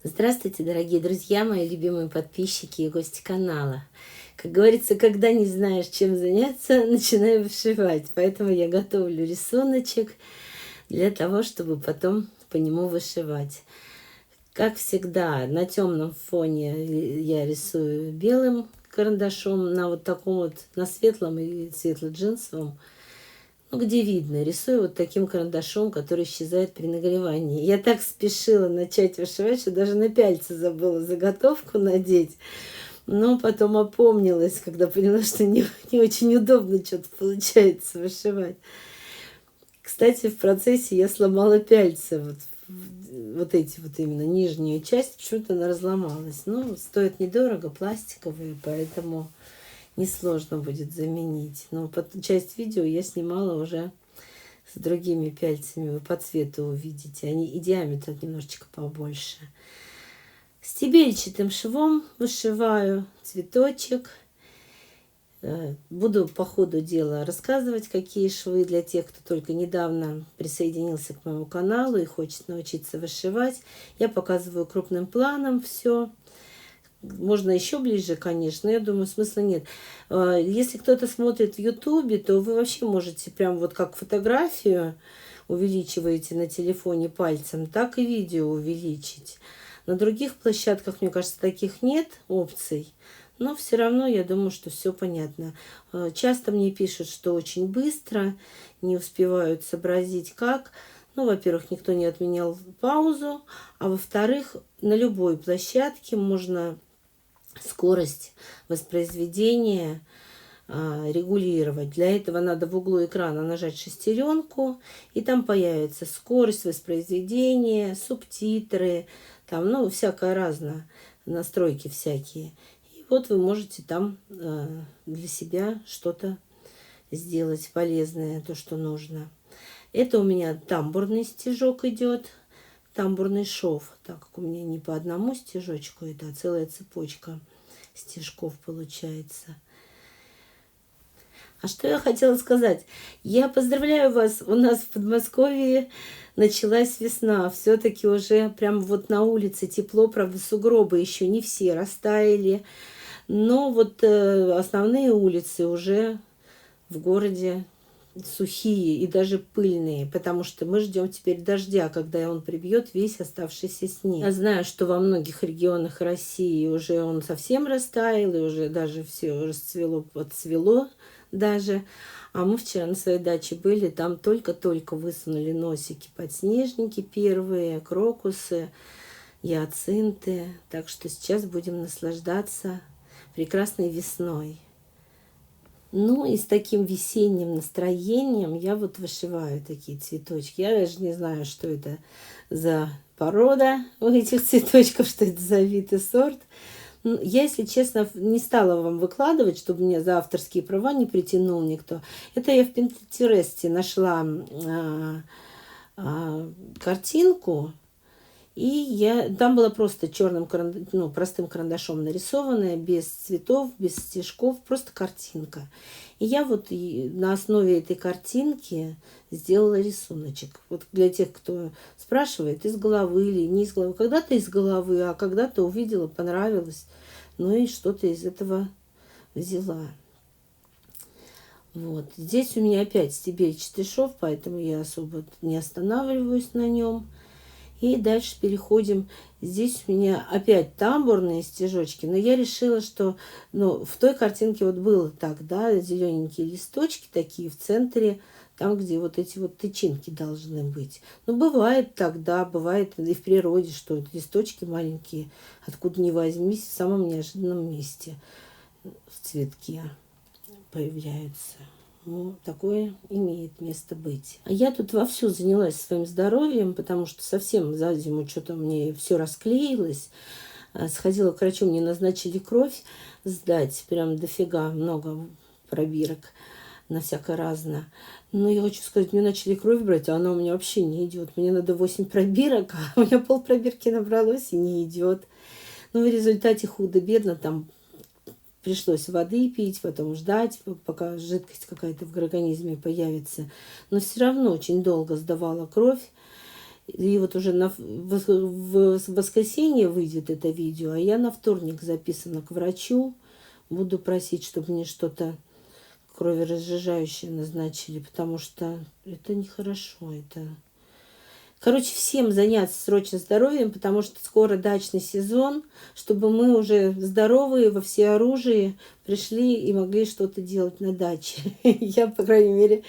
Здравствуйте, дорогие друзья, мои любимые подписчики и гости канала. Как говорится, когда не знаешь, чем заняться, начинай вышивать. Поэтому я готовлю рисуночек для того, чтобы потом по нему вышивать. Как всегда, на темном фоне я рисую белым карандашом, на вот таком вот, на светлом и светло-джинсовом. Ну, где видно, рисую вот таким карандашом, который исчезает при нагревании. Я так спешила начать вышивать, что даже на пяльце забыла заготовку надеть. Но потом опомнилась, когда поняла, что не очень удобно что-то получается вышивать. Кстати, в процессе я сломала пяльце. Вот эти вот именно нижнюю часть, почему-то она разломалась. Ну, стоит недорого, пластиковые, поэтому несложно будет заменить. Но часть видео я снимала уже с другими пяльцами. Вы по цвету увидите. Они и диаметр немножечко побольше. Стебельчатым швом вышиваю цветочек. Буду по ходу дела рассказывать, какие швы для тех, кто только недавно присоединился к моему каналу и хочет научиться вышивать. Я показываю крупным планом все. Можно еще ближе, конечно, я думаю, смысла нет. Если кто-то смотрит в Ютубе, то вы вообще можете прям вот как фотографию увеличиваете на телефоне пальцем, так и видео увеличить. На других площадках, мне кажется, таких нет опций, но все равно я думаю, что все понятно. Часто мне пишут, что очень быстро, не успевают сообразить как. Ну, во-первых, никто не отменял паузу, а во-вторых, на любой площадке можно скорость воспроизведения регулировать. Для этого надо в углу экрана нажать шестеренку, и там появится скорость воспроизведения, субтитры, там, ну, всякое разное, настройки всякие. И вот вы можете там для себя что-то сделать полезное, то, что нужно. Это у меня тамбурный стежок идет, тамбурный шов, так как у меня не по одному стежочку, это целая цепочка стежков получается. А что я хотела сказать? Я поздравляю вас, у нас в Подмосковье началась весна. Все-таки уже прям вот на улице тепло, правда, сугробы еще не все растаяли. Но вот основные улицы уже в городе сухие и даже пыльные, потому что мы ждем теперь дождя, когда он прибьет весь оставшийся снег. Я знаю, что во многих регионах России уже он совсем растаял, и уже даже все расцвело, подцвело даже. А мы вчера на своей даче были, там только-только высунули носики подснежники первые, крокусы, гиацинты. Так что сейчас будем наслаждаться прекрасной весной. Ну и с таким весенним настроением я вот вышиваю такие цветочки. Я даже не знаю, что это за порода у этих цветочков, что это за вид и сорт. Я, если честно, не стала вам выкладывать, чтобы меня за авторские права не притянул никто. Это я в Пинтересте нашла картинку. И там было просто черным простым карандашом нарисованная, без цветов, без стежков, просто картинка. И я вот на основе этой картинки сделала рисуночек. Вот для тех, кто спрашивает, из головы или не из головы. Когда-то из головы, а когда-то увидела, понравилось. Ну и что-то из этого взяла. Вот. Здесь у меня опять стебельчатый шов, поэтому я особо не останавливаюсь на нем. И дальше переходим. Здесь у меня опять тамбурные стежочки. Но я решила, что в той картинке вот было так, да, зелененькие листочки такие в центре, там, где вот эти вот тычинки должны быть. Ну, бывает так, да, бывает и в природе, что листочки маленькие, откуда ни возьмись, в самом неожиданном месте в цветке появляются. Ну, такое имеет место быть. А я тут вовсю занялась своим здоровьем, потому что совсем за зиму что-то мне все расклеилось. Сходила к врачу, мне назначили кровь сдать. Прям дофига, много пробирок на всякое разное. Но я хочу сказать, мне начали кровь брать, а она у меня вообще не идет. Мне надо 8 пробирок, а у меня полпробирки набралось и не идет. Но в результате худо-бедно там пришлось воды пить, потом ждать, пока жидкость какая-то в организме появится. Но все равно очень долго сдавала кровь. И вот уже в воскресенье выйдет это видео, а я на вторник записана к врачу. Буду просить, чтобы мне что-то кроверазжижающее назначили, потому что это нехорошо. Короче, всем заняться срочно здоровьем, потому что скоро дачный сезон, чтобы мы уже здоровые во всеоружии пришли и могли что-то делать на даче. Я, по крайней мере,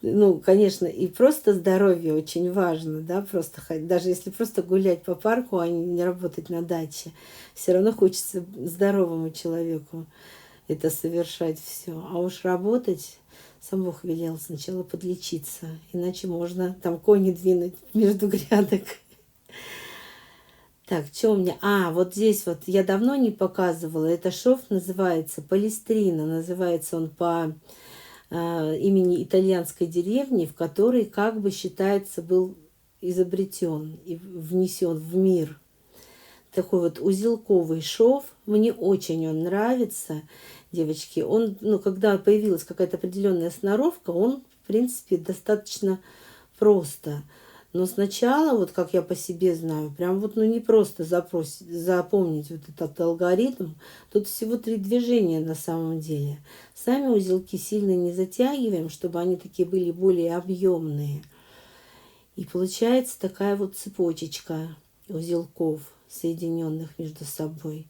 ну, конечно, и просто здоровье очень важно, да, просто даже если просто гулять по парку, а не работать на даче, все равно хочется здоровому человеку это совершать все. А уж работать, сам Бог велел сначала подлечиться, иначе можно там кони двинуть между грядок. Так, что у меня? А, вот здесь вот я давно не показывала. Это шов называется Палестрина. Называется он по имени итальянской деревни, в которой как бы считается был изобретен и внесен в мир. Такой вот узелковый шов. Мне очень он нравится, девочки. Он, ну, когда появилась какая-то определенная сноровка, он, в принципе, достаточно просто. Но сначала, вот как я по себе знаю, прям вот, ну, не просто запомнить вот этот алгоритм. Тут всего 3 движения на самом деле. Сами узелки сильно не затягиваем, чтобы они такие были более объемные. И получается такая вот цепочечка узелков, соединенных между собой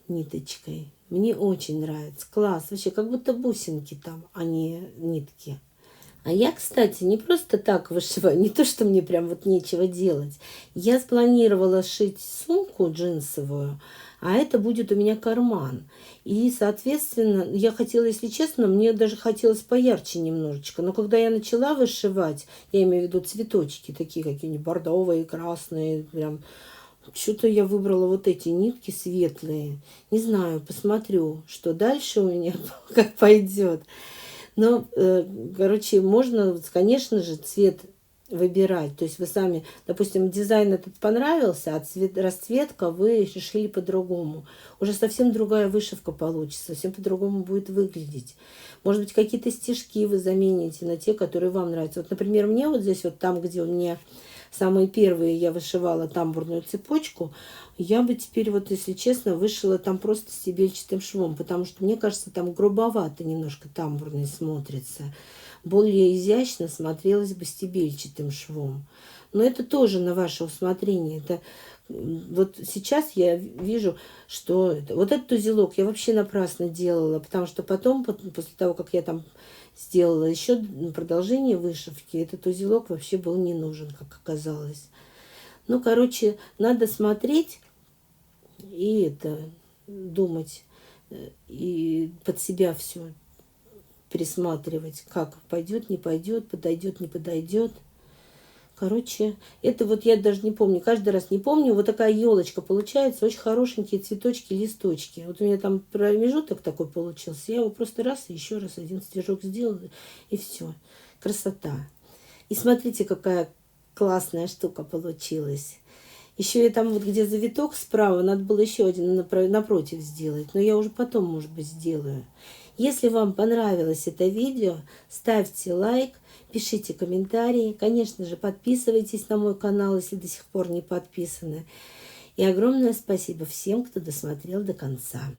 ниточкой. Мне очень нравится. Класс. Вообще, как будто бусинки там, а не нитки. А я, кстати, не просто так вышиваю, не то, что мне прям вот нечего делать. Я спланировала шить сумку джинсовую, а это будет у меня карман. И, соответственно, я хотела, если честно, мне даже хотелось поярче немножечко. Но когда я начала вышивать, я имею в виду цветочки, такие какие-нибудь бордовые, красные, прям что-то я выбрала вот эти нитки светлые. Не знаю, посмотрю, что дальше у меня как пойдет. Но, короче, можно, конечно же, цвет выбирать. То есть вы сами, допустим, дизайн этот понравился, а расцветка вы решили по-другому. Уже совсем другая вышивка получится, совсем по-другому будет выглядеть. Может быть, какие-то стежки вы замените на те, которые вам нравятся. Вот, например, мне вот здесь вот там, где у меня самые первые я вышивала тамбурную цепочку, я бы теперь, вот если честно, вышила там просто стебельчатым швом, потому что, мне кажется, там грубовато немножко тамбурный смотрится. Более изящно смотрелось бы стебельчатым швом. Но это тоже на ваше усмотрение. Это вот сейчас я вижу, что вот этот узелок я вообще напрасно делала, потому что потом, после того, как я там сделала еще продолжение вышивки, этот узелок вообще был не нужен, как оказалось. Ну, короче, надо смотреть и думать, и под себя все пересматривать, как пойдет, не пойдет, подойдет, не подойдет. Короче, это вот я даже не помню, каждый раз не помню. Вот такая елочка получается, очень хорошенькие цветочки, листочки. Вот у меня там промежуток такой получился. Я его просто раз и еще раз один стежок сделала, и все. Красота. И смотрите, какая классная штука получилась. Еще и там вот где завиток справа, надо было еще один напротив сделать. Но я уже потом, может быть, сделаю. Если вам понравилось это видео, ставьте лайк, пишите комментарии. Конечно же, подписывайтесь на мой канал, если до сих пор не подписаны. И огромное спасибо всем, кто досмотрел до конца.